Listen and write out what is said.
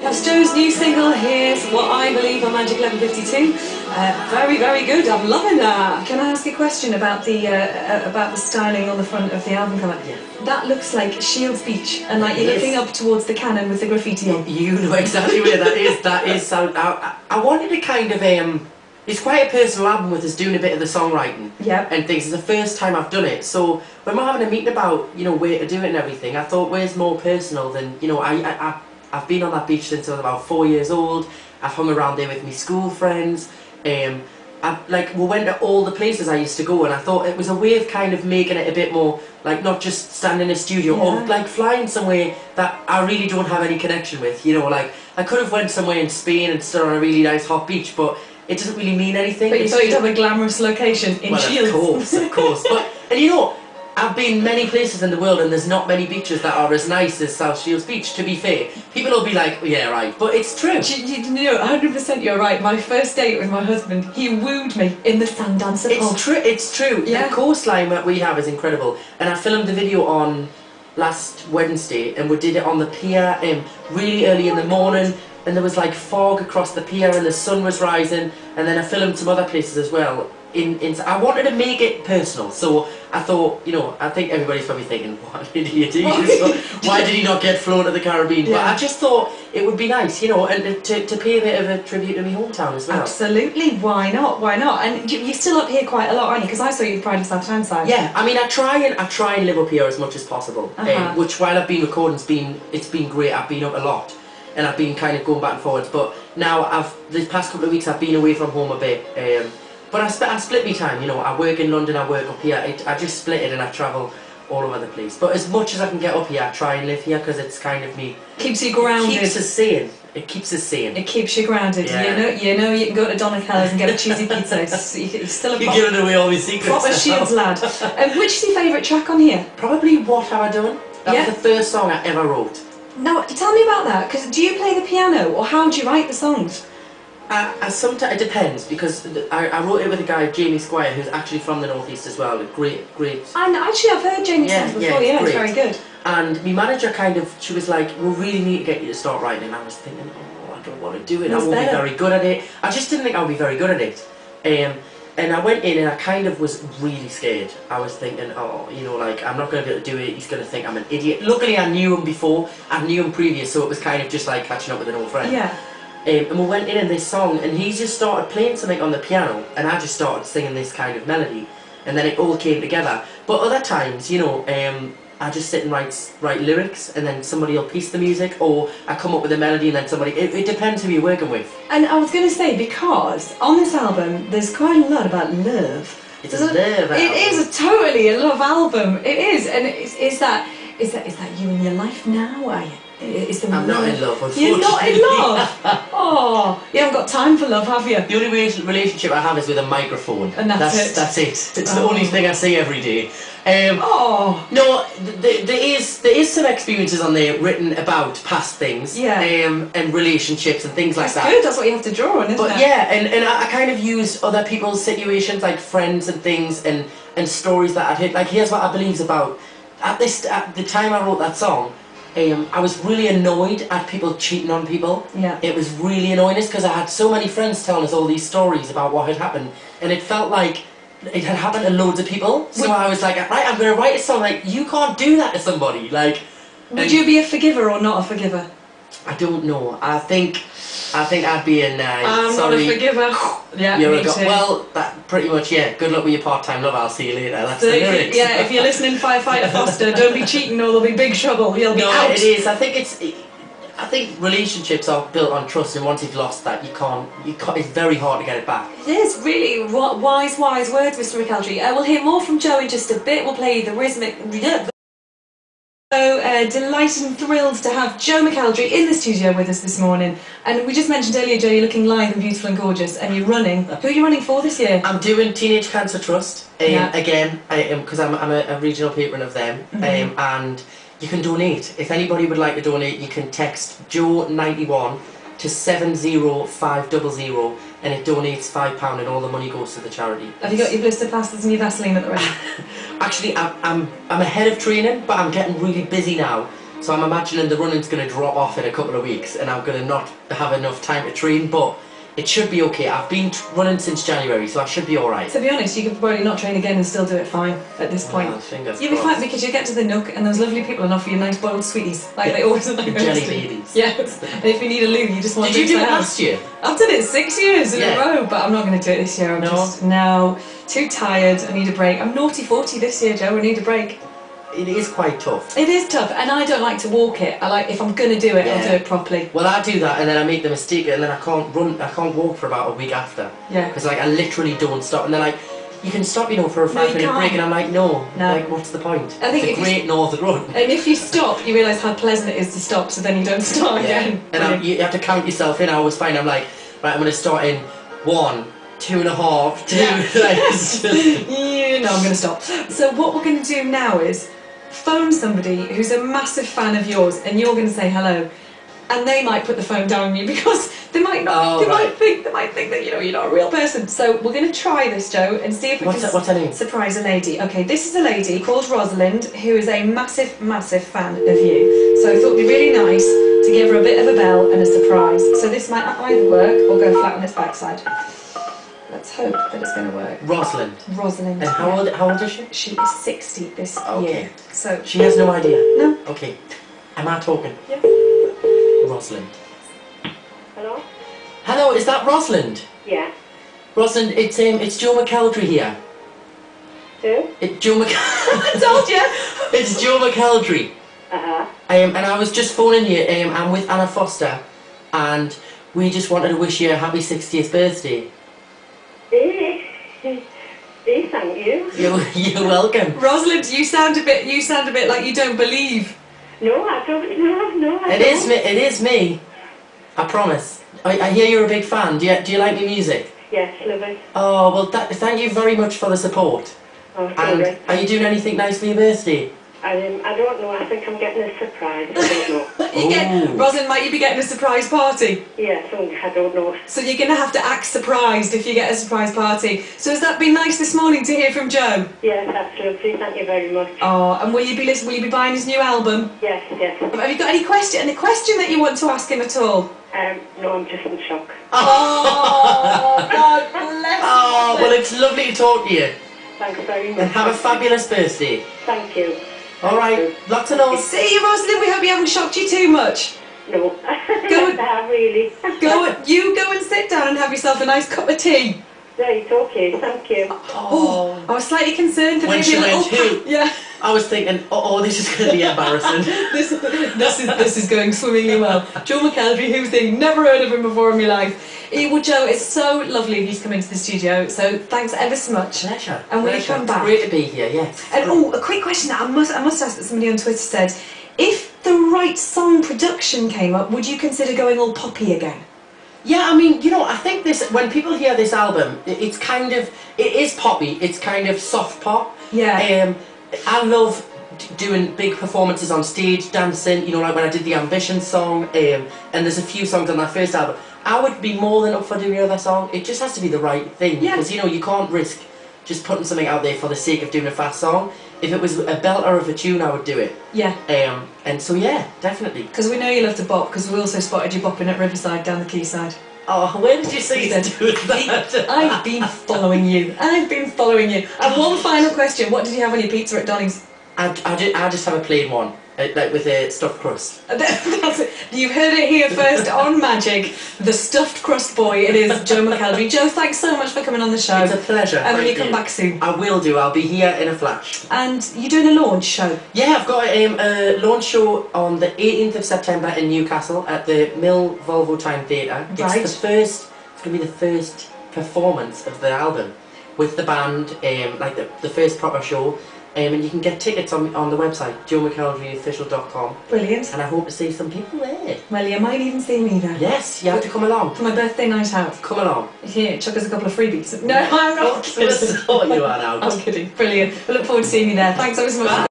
That's Joe's new single. Here's What I Believe on Magic 1152. Very, very good. I'm loving that. Can I ask a question about the styling on the front of the album cover? Yeah. That looks like Shields Beach, and like you're looking up towards the cannon with the graffiti on. You know exactly where that is. That is. I wanted to kind of it's quite a personal album with us doing a bit of the songwriting and things. It's the first time I've done it, so when we're having a meeting about where to do it and everything, I thought where's more personal than I've been on that beach since I was about 4 years old. I've hung around there with my school friends. We went to all the places I used to go, and I thought it was a way of kind of making it a bit more like not just standing in a studio or like flying somewhere that I really don't have any connection with. Like I could have went somewhere in Spain and stood on a really nice hot beach, but it doesn't really mean anything. But you thought you'd have a glamorous location in Shields. Of course. And I've been many places in the world and there's not many beaches that are as nice as South Shields Beach, to be fair. People will be like, oh, yeah, right, but it's true. 100% you're right. My first date with my husband, he wooed me in the Sandancer pub. It's true. Yeah. The coastline that we have is incredible. And I filmed the video on last Wednesday and we did it on the pier really early in the morning, and there was like fog across the pier and the sun was rising, and then I filmed some other places as well. I wanted to make it personal, so I thought, I think everybody's probably thinking, what an idiot he is, why did he not get flown to the Caribbean? But I just thought it would be nice, and to pay a bit of a tribute to my hometown as well. Absolutely, why not? And you're still up here quite a lot, aren't you? Because I saw you at Pride of South Tyneside. Yeah, I mean, I try and live up here as much as possible, which while I've been recording, it's been great. I've been up a lot, and I've been kind of going back and forwards. But now this past couple of weeks I've been away from home a bit. But I split my time, I work in London, I work up here, I just split it and I travel all over the place. But as much as I can get up here, I try and live here because it's kind of me... Keeps you grounded. Keeps us sane. It keeps us sane. It keeps you grounded. Yeah. You can go to Donnakella's and get a cheesy pizza. You're still You're giving away all these secrets. Proper Shields lad. Which is your favourite track on here? Probably What Have I Done? That was the first song I ever wrote. Now, tell me about that, because do you play the piano or how do you write the songs? Sometimes it depends, because I wrote it with a guy, Jamie Squire, who's actually from the northeast as well. Great. And actually, I've heard Jamie's songs before. Yeah, it's very good. And my manager she was like, we really need to get you to start writing. And I was thinking, oh, I don't want to do it. I won't be very good at it. I just didn't think I would be very good at it. And I went in and I kind of was really scared. I was thinking, I'm not going to be able to do it. He's going to think I'm an idiot. Luckily, I knew him before. I knew him previous, so it was kind of just like catching up with an old friend. Yeah. And we went in this song, and he just started playing something on the piano, and I just started singing this kind of melody, and then it all came together. But other times, I just sit and write lyrics, and then somebody will piece the music, or I come up with a melody, and then it depends who you're working with. And I was going to say, because on this album, there's quite a lot about love. It's a love album. It is totally a love album. It is, and is that you in your life now? Are you? I'm not in love, unfortunately. You're not in love? Oh, you haven't got time for love, have you? The only relationship I have is with a microphone. And that's it? That's it. It's the only thing I say every day. No, there is some experiences on there written about past things. And relationships and things like that. That's good, that's what you have to draw on, isn't it? But yeah, and I kind of use other people's situations, like friends and things, and stories that I'd heard. Like, here's what I believe about. At the time I wrote that song, I was really annoyed at people cheating on people. Yeah. It was really annoying us because I had so many friends telling us all these stories about what had happened, and it felt like it had happened to loads of people. So I was like, right, I'm going to write a song like, you can't do that to somebody. Like, would you be a forgiver or not a forgiver? I don't know. I think I'd be a I'm sorry. not a forgiver. Yeah, me too. Well, that pretty much, yeah. Good luck with your part-time love. I'll see you later. That's the lyrics. Yeah, if you're listening, Firefighter Foster, don't be cheating or there'll be big trouble. You'll be out. No, it is. I think relationships are built on trust, and once you've lost that, you can't. It's very hard to get it back. It is really wise words, Mr. McElderry. We'll hear more from Joe in just a bit. We'll play the rhythmic. So delighted and thrilled to have Joe McElderry in the studio with us this morning. And we just mentioned earlier, Joe, you're looking lithe and beautiful and gorgeous, and you're running. Who are you running for this year? I'm doing Teenage Cancer Trust again, because I'm a regional patron of them, and you can donate. If anybody would like to donate, you can text Joe91 to 70500, and it donates £5, and all the money goes to the charity. Have you got your blister plasters and your Vaseline at the ready? Actually, I'm ahead of training, but I'm getting really busy now. So I'm imagining the running's going to drop off in a couple of weeks and I'm going to not have enough time to train, but it should be okay. I've been running since January, so I should be alright. To be honest, you could probably not train again and still do it fine at this point. You'll be fine because you get to the Nook and those lovely people and offer you nice boiled sweeties. Like they always like jelly babies. Yes. And if you need a loo, you just want to Did you do it last year? I've done it 6 years in a row, but I'm not going to do it this year. I'm just now too tired. I need a break. I'm naughty 40 this year, Joe. I need a break. It is quite tough. It is tough, and I don't like to walk it. I like, if I'm going to do it, I'll do it properly. Well, I do that, and then I make the mistake, and then I can't walk for about a week after. Yeah. Because like I literally don't stop, and then like you can stop, you know, for a 5-minute break, and I'm like, no. Like, what's the point? I think it's a great northern run. And if you stop, you realise how pleasant it is to stop, so then you don't start again. And you have to count yourself in. I always find I'm like, right, I'm going to start in 1, 2.5, 2. No, I'm going to stop. So what we're going to do now is phone somebody who's a massive fan of yours, and you're going to say hello, and they might put the phone down on you because they might not. They might think that you're not a real person. So we're going to try this, Joe, and see if we can what's her name? Surprise a lady. Okay, this is a lady called Rosalind who is a massive fan of you. So I thought it'd be really nice to give her a bit of a bell and a surprise. So this might either work or go flat on its backside. Let's hope that it's going to work. Rosalind. Rosalind. And how old is she? She is 60 this year. So she has no idea. No. Okay. Am I talking? Yes. Rosalind. Hello? Hello, is that Rosalind? Yeah. Rosalind, it's Joe McElderry here. Who? It's Joe I told you. It's Joe McElderry. And I was just phoning you. I'm with Anna Foster, and we just wanted to wish you a happy 60th birthday. Thank you. You're welcome. Rosalind, you sound a bit like you don't believe. No, I don't. No, I don't. It is me. I promise. I hear you're a big fan. Do you like my music? Yes, love it. Oh well, thank you very much for the support. Oh, sorry. And are you doing anything nice for your birthday? I don't know. I think I'm getting a surprise. I don't know. Rosalind, might you be getting a surprise party? Yes, I don't know. So you're going to have to act surprised if you get a surprise party. So has that been nice this morning to hear from Joe? Yes, that's lovely. Thank you very much. Oh, and will you be buying his new album? Yes, yes. Have you got any question that you want to ask him at all? No, I'm just in shock. Oh, God bless you. Oh, well, it's lovely to talk to you. Thanks very much. And have a fabulous birthday. Thank you. Alright, lots of love. See you, Rosalind. We hope we haven't shocked you too much. No. Really. go and sit down and have yourself a nice cup of tea. Right, okay, thank you. Oh, I was slightly concerned for when maybe she went who? Yeah. I was thinking, this is going to be embarrassing. this is going swimmingly well. Joe McElderry, who's thing, never heard of him before in my life. Well, Joe, it's so lovely of you to come into the studio, so thanks ever so much. Pleasure. And will you come back? Great to be here, yes. And a quick question that I must ask that somebody on Twitter said, if the right song production came up, would you consider going all poppy again? Yeah, I mean, I think when people hear this album, it is poppy, it's kind of soft pop. Yeah. I love doing big performances on stage, dancing, like when I did the Ambition song, and there's a few songs on that first album. I would be more than up for doing another song. It just has to be the right thing, because you can't risk just putting something out there for the sake of doing a fast song. If it was a belter of a tune, I would do it. Yeah. And so yeah, definitely. Because we know you love to bop, because we also spotted you bopping at Riverside down the quayside. Oh, where did you see you doing that? I've been following you. And one final question, what did you have on your pizza at Donny's? I just have a plain one, like with a stuffed crust. That's it. You heard it here first on Magic, the stuffed crust boy. It is Joe McElderry. Joe, thanks so much for coming on the show. It's a pleasure. And will you come back soon? I will do. I'll be here in a flash. And you're doing a launch show? Yeah, I've got a launch show on the 18th of September in Newcastle at the Mill Volvo Time Theatre. Right. It's going to be the first performance of the album with the band, like the first proper show. And you can get tickets on the website, joemcelderryofficial.com. Brilliant. And I hope to see some people there. Well, you might even see me there. Yes, you have to come along. For my birthday night out. Come along. Here, chuck us a couple of freebies. No, I'm not kidding. You are now. I'm kidding. Brilliant. I look forward to seeing you there. Thanks ever so much.